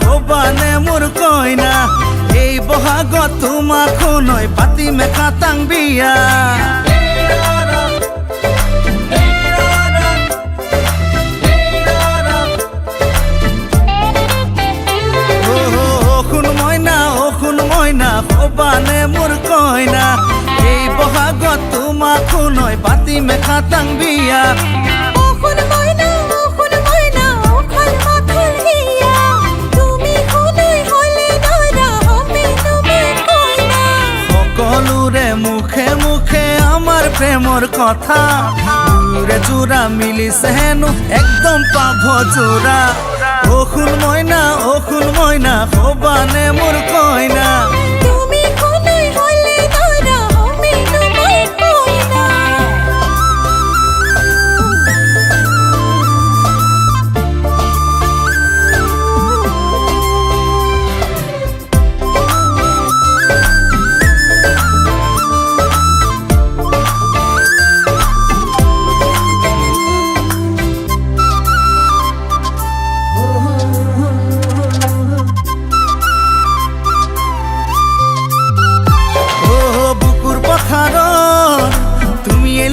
হবানে মোর কইনা এই বহাগত তোমাকো নয় পাতি মেখা তাং বিয়া খুন ময়না হবানে মোর কইনা এই বহাগত তোমাকো নয় পাতি মেখা তাং বিয়া মুখে মুখে আমার প্রেমর কথা দূরে জোড়া মিলিছে হেনু একদম পাভ জোড়া ও খুন ময়না হবানে মোর কইনা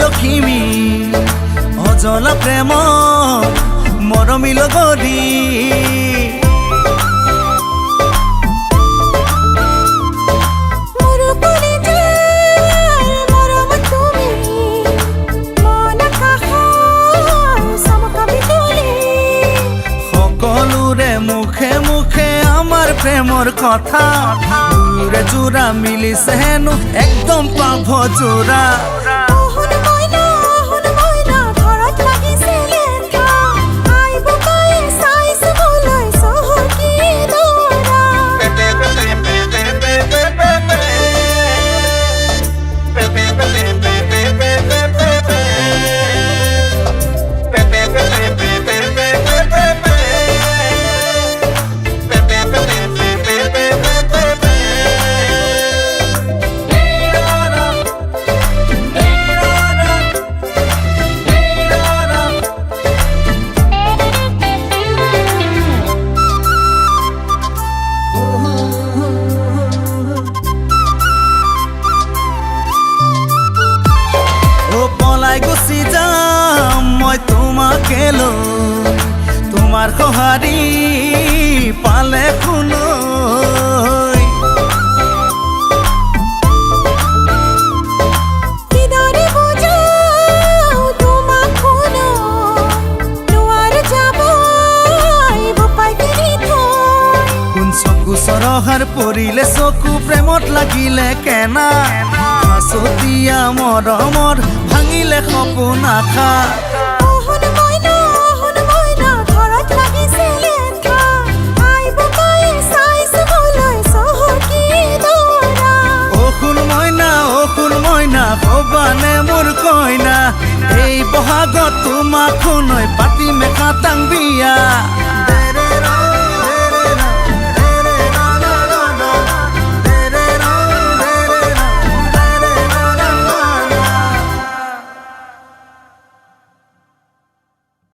লক্ষ্মী অজল প্রেম মরমিল গরি সকলোৰে মুখে মুখে আমাৰ প্ৰেমৰ কথা দূৰে জোড়া মিলিছে হেনো একদম পাভ জোড়া গুচি যাম মই তোমাকে লৈ তোমাৰ সহাৰি পালে শুনো কোন চকু চৰহাৰ পৰিলে চকু প্ৰেমত লাগিলে কেনা হাঁচতীয়া মৰমৰ ভাঙিলে সপোন আশা খুন ময়না হবানে মোৰ কইনা এই বহাগত তোমাকো নয় পাতি মেখা তাং বিয়া।